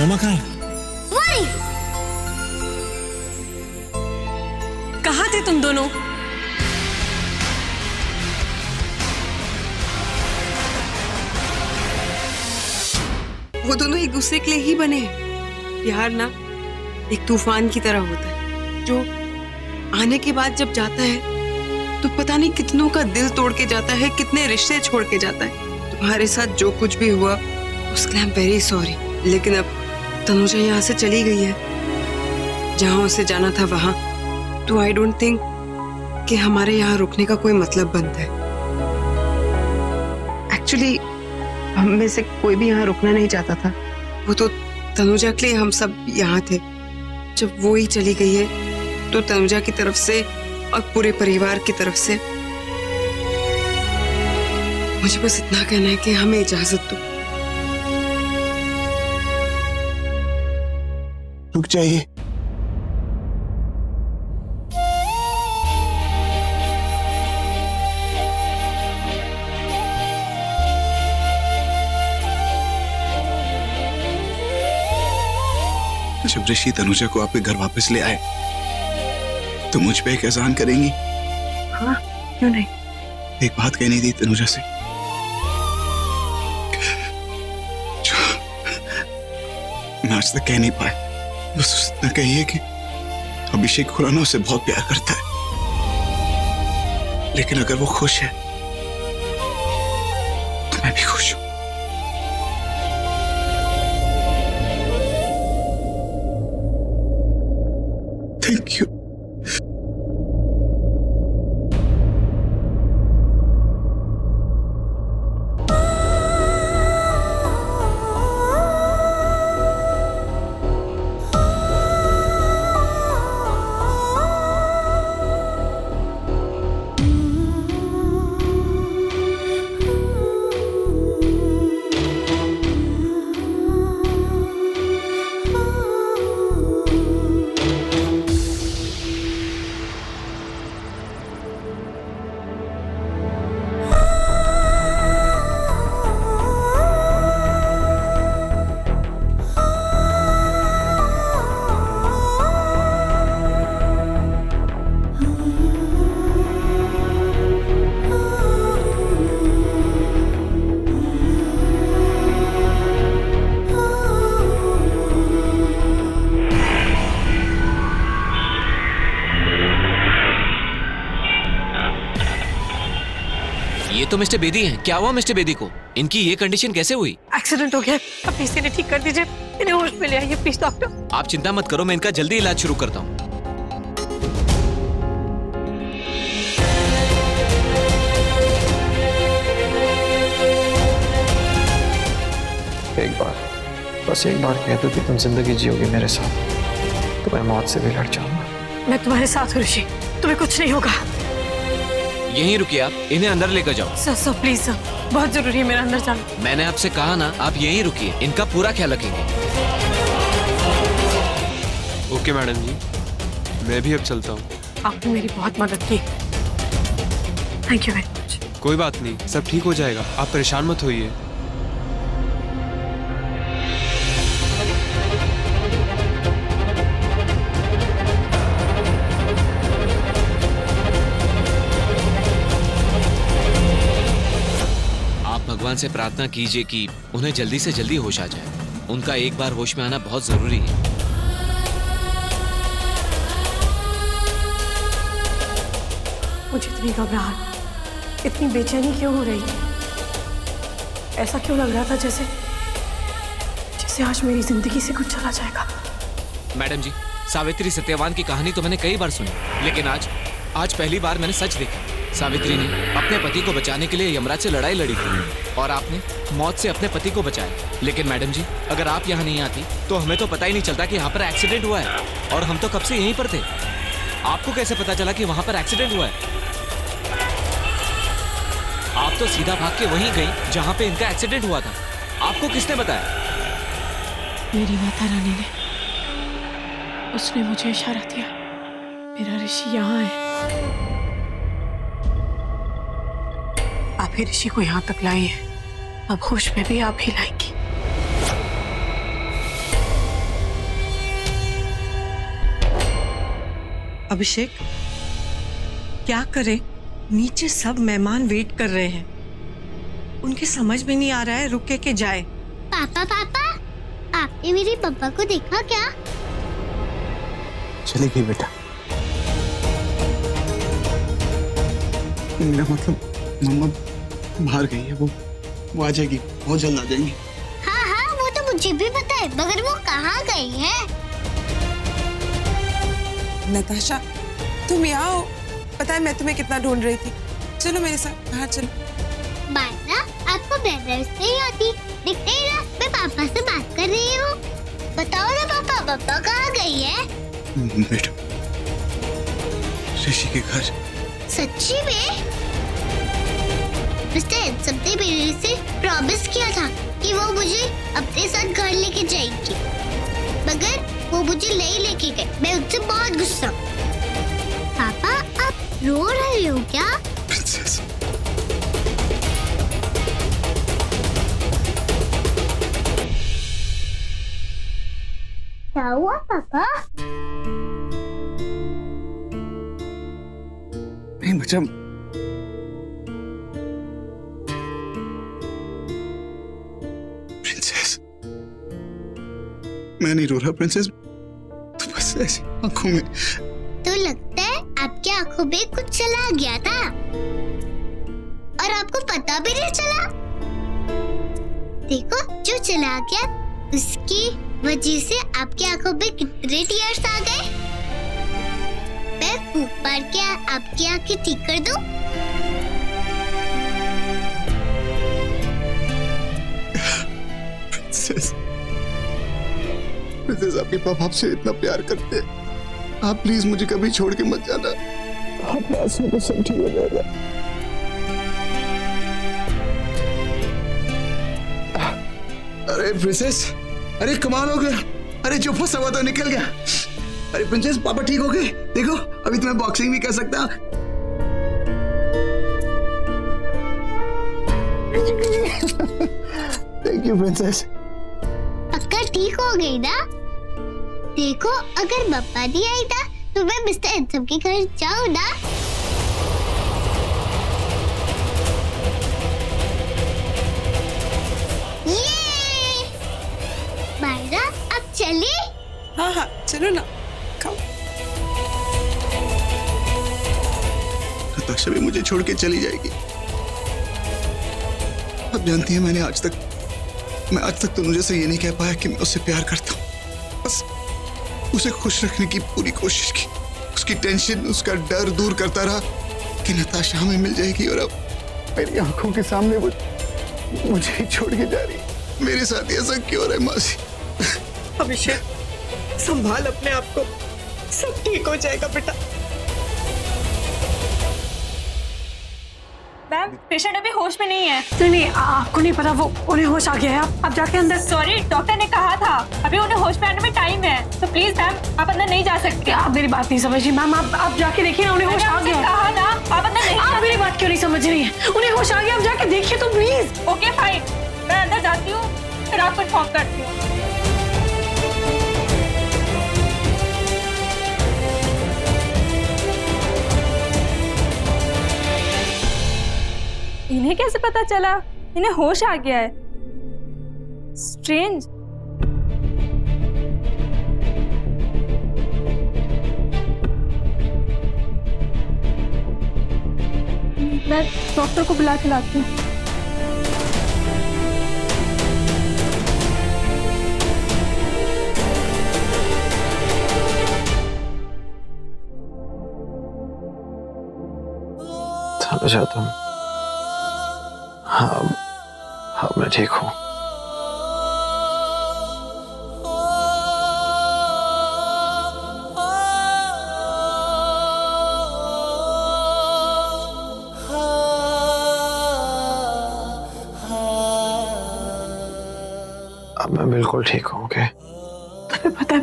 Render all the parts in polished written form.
मम्मा कहाँ है? वही। कहाँ थे तुम दोनों? वो दोनों एक दूसरे के लिए ही बने हैं। प्यार ना एक तूफान की तरह होता है जो आने के बाद जब जाता है तो पता नहीं कितनों का दिल तोड़ के जाता है, कितने रिश्ते छोड़ के जाता है। तुम्हारे साथ जो कुछ भी हुआ उसके लिए आई एम वेरी सॉरी, लेकिन अब तनुजा यहाँ से चली गई है जहाँ उसे जाना था वहां, तो आई डोंट थिंक कि हमारे यहाँ रुकने का कोई मतलब बनता है। एक्चुअली हम में से कोई भी यहाँ रुकना नहीं चाहता था। वो तो तनुजा के लिए हम सब यहाँ थे। जब वो ही चली गई है तो तनुजा की तरफ से और पूरे परिवार की तरफ से मुझे बस इतना कहना है कि हमें इजाजत दो। रुक जाइए। जब ऋषि तनुजा को आपके घर वापस ले आए तो मुझ पे एक एहसान करेंगी? हाँ, क्यों नहीं। एक बात कहनी थी तनुजा से जो मैं आज तक कह नहीं पाया। बस इतना कहिए कि अभिषेक खुराना उसे बहुत प्यार करता है, लेकिन अगर वो खुश है तो मैं भी खुश हूं। Thank you. ये तो मिस्टर बेदी हैं। क्या हुआ मिस्टर बेदी को? इनकी ये कंडीशन कैसे हुई? एक्सीडेंट हो गया, अब इसे ठीक कर दीजिए, इन्हें होश में ले आइए प्लीज डॉक्टर। आप चिंता मत करो, मैं इनका जल्दी इलाज शुरू करता हूँ। एक बार, बस एक बार कह दो कि तुम जिंदगी जियोगे मेरे साथ तो मैं मौत से भी लड़ जाऊंगा। मैं तुम्हारे साथ हूँ ऋषि, तुम्हें कुछ नहीं होगा। यहीं रुकिए आप, इन्हें अंदर लेकर जाओ। सर प्लीज सर, बहुत जरूरी है मेरा अंदर जाना। मैंने आपसे कहा ना, आप यहीं रुकिए, इनका पूरा ख्याल रखेंगे। ओके मैडम जी, मैं भी अब चलता हूँ। आपने मेरी बहुत मदद की, थैंक यू वेरी मच। कोई बात नहीं, सब ठीक हो जाएगा, आप परेशान मत होइए। भगवान से प्रार्थना कीजिए कि उन्हें जल्दी से जल्दी होश आ जाए। उनका एक बार होश में आना बहुत जरूरी है। मुझे इतनी घबराहट, इतनी बेचैनी क्यों हो रही है? ऐसा क्यों लग रहा था जैसे आज मेरी जिंदगी से कुछ चला जाएगा। मैडम जी, सावित्री सत्यवान की कहानी तो मैंने कई बार सुनी, लेकिन आज पहली बार मैंने सच देखा। सावित्री ने अपने पति को बचाने के लिए यमराज से लड़ाई लड़ी थी और आपने मौत से अपने पति को बचाया। लेकिन मैडम जी, अगर आप यहाँ नहीं आती तो हमें तो पता ही नहीं चलता कि यहाँ पर एक्सीडेंट हुआ है, और हम तो कब से यहीं पर थे। आपको कैसे पता चला कि वहाँ पर एक्सीडेंट हुआ है? आप तो सीधा भाग के वहीं गई जहाँ पे इनका एक्सीडेंट हुआ था। आपको किसने बताया? मेरी माता रानी ने, उसने मुझे इशारा दिया, मेरा ऋषि यहाँ है। आप ही ऋषि को यहाँ तक लाई हैं, अब होश में भी आप ही लाएंगी। अभिषेक, क्या करें? नीचे सब मेहमान वेट कर रहे हैं। उनके समझ में नहीं आ रहा है रुके के जाए। पापा पापा, आपने मेरे पापा को देखा क्या? चली गई बेटा। मेरा मतलब मम्मा बाहर गई है, वो आ जाएगी, बहुत जल्द आ जाएंगी। हाँ हाँ, वो तो मुझे भी पता है, मगर वो कहाँ गई है? नताशा, तुम यहाँ हो? पता है मैं तुम्हें कितना ढूंढ रही थी। चलो मेरे साथ बाहर चलो। मायरा, आपको ब्रदर्स नहीं आती? दिखते ही ना, मैं पापा से बात कर रही हूँ। बताओ ना पापा, पापा कहाँ गई है? बेटा, ऋषि के घर। सच्ची में? मिस्टर हैंडसम ने मेरे से प्रॉमिस किया था कि वो मुझे अपने साथ घर लेके जाएंगी, मगर वो मुझे नहीं लेके गए। मैं उनसे बहुत गुस्सा हूँ। पापा, आप रो रहे हो क्या? प्रिंसेस, क्या हुआ पापा? नहीं बच्चा, प्रिंसेस, मैं नहीं रो रहा प्रिंसेस, तो बस ऐसी आंखों में। तो लगता है आपकी आंखों में कुछ चला गया था और आपको पता भी नहीं चला। देखो, जो चला गया उसकी वजह से आपकी आंखों में कितने टीयर्स आ गए। मैं फूंक मार के आपकी आंखें ठीक कर दूं? प्रिंसेस, प्रिंसेस, आपके पापा आपसे इतना प्यार करते हैं, आप प्लीज मुझे कभी छोड़ के मत जाना। आप आंसू को सब ठीक हो जाएगा। अरे प्रिंसेस, अरे कमाल हो गया। अरे जो फंसा हुआ तो निकल गया। अरे प्रिंसेस, पापा ठीक हो गए। देखो, अभी तो मैं बॉक्सिंग भी कर सकता। Thank you princess. पक्का ठीक हो गई ना? देखो, अगर पापा नहीं आई था तो मैं मिस्टर हैंडसम के घर जाऊं ना? ये मायरा, अब चले? हाँ हाँ, चलो ना, खाओ। नताशा भी मुझे छोड़ के चली जाएगी। अब जानती है, मैं आज तक तो मुझे से ये नहीं कह पाया कि मैं उससे प्यार करता हूँ। बस उसे खुश रखने की पूरी कोशिश की, उसकी टेंशन, उसका डर दूर करता रहा कि नताशा हमें मिल जाएगी, और अब मेरी आंखों के सामने वो मुझे ही छोड़ के जा रही है। मेरे साथ ऐसा क्यों हो रहा है मासी? अभिषेक, संभाल अपने आप को, सब ठीक हो जाएगा बेटा। मैम, पेशेंट अभी होश में नहीं है। नहीं, आपको नहीं पता, वो उन्हें होश आ गया है। आप जाके अंदर। सॉरी, डॉक्टर ने कहा था अभी उन्हें होश में आने में टाइम है, तो प्लीज मैम आप अंदर नहीं जा सकते। आप मेरी बात नहीं समझ रही मैम। आप जाके देखिए ना, उन्हें होश आ गया। कहा ना, आप अंदर नहीं। आप मेरी बात क्यों नहीं समझ रही है? उन्हें होश आ गया, आप जाके देखिए तो प्लीज। ओके फाइन, मैं अंदर जाती हूँ, फिर आपको इन्फॉर्म करती हूँ। इन्हें कैसे पता चला इन्हें होश आ गया है? स्ट्रेंज। मैं डॉक्टर को बुला के लाती हूँ। चलो जाता हूँ। हाँ, मैं ठीक हूँ। अब मैं बिल्कुल ठीक हूँ। ओके? तुम्हें पता है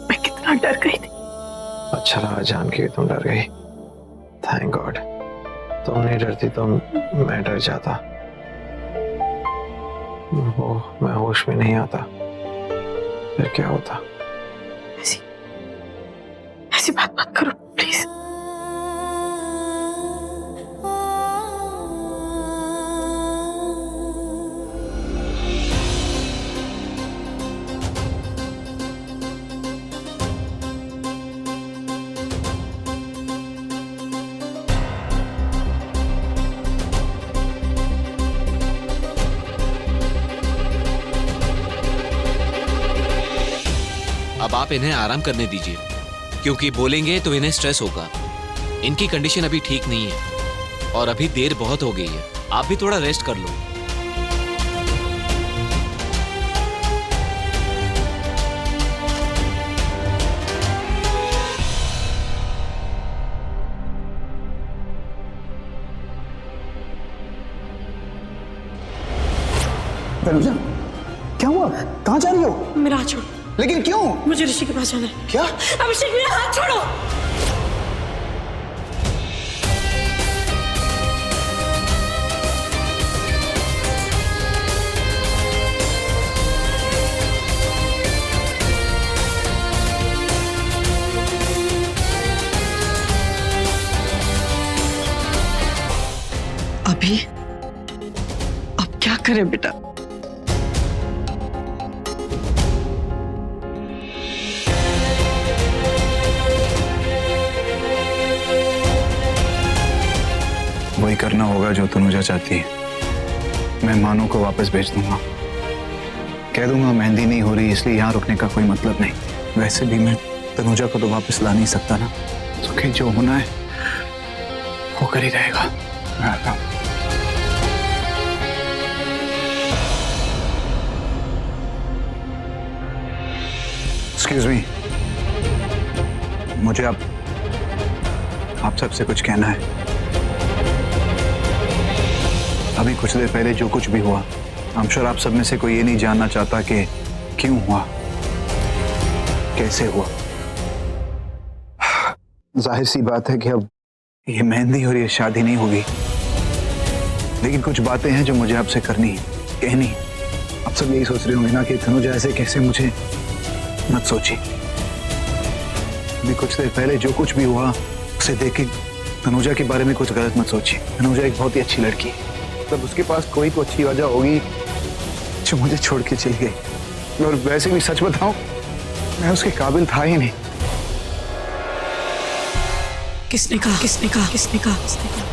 मैं कितना डर गई थी। अच्छा लगा जान के तुम डर गई। Thank God. तुम नहीं डरती तो मैं डर जाता। वो मैं होश में नहीं आता, फिर क्या होता? अब आप इन्हें आराम करने दीजिए, क्योंकि बोलेंगे तो इन्हें स्ट्रेस होगा। इनकी कंडीशन अभी ठीक नहीं है और अभी देर बहुत हो गई है। आप भी थोड़ा रेस्ट कर लो। तनुजा, क्या हुआ? कहाँ जा रही हो? मेरा हाथ छोड़ो। लेकिन क्यों? मुझे ऋषि के पास जाना है। क्या? अभिषेक, मेरा हाथ छोड़ो। अभी अब क्या करें बेटा? वही करना होगा जो तनुजा चाहती है। मैं मानो को वापस भेज दूंगा, कह दूंगा मेहंदी नहीं हो रही इसलिए यहाँ रुकने का कोई मतलब नहीं। वैसे भी मैं तनुजा को तो वापस ला नहीं सकता ना, तो जो होना है वो कर ही रहेगा। मैं आता हूं। एक्सक्यूज मी, मुझे आप सबसे कुछ कहना है। अभी कुछ देर पहले जो कुछ भी हुआ, आई एम श्योर आप सब में से कोई ये नहीं जानना चाहता कि क्यों हुआ, कैसे हुआ। जाहिर सी बात है कि अब ये मेहंदी और ये शादी नहीं होगी, लेकिन कुछ बातें हैं जो मुझे आपसे करनी है, कहनी है। आप सब यही सोच रहे होंगे ना कि तनुजा ऐसे कैसे, मुझे मत सोचिए। अभी कुछ देर पहले जो कुछ भी हुआ उसे देख के तनुजा के बारे में कुछ गलत मत सोचिए। तनुजा एक बहुत ही अच्छी लड़की है, तब उसके पास कोई तो अच्छी वजह होगी जो मुझे छोड़ के चली गई। और वैसे भी सच बताऊं, मैं उसके काबिल था ही नहीं। किसने कहा? किसने कहा? किसने कहा? किसने कहा?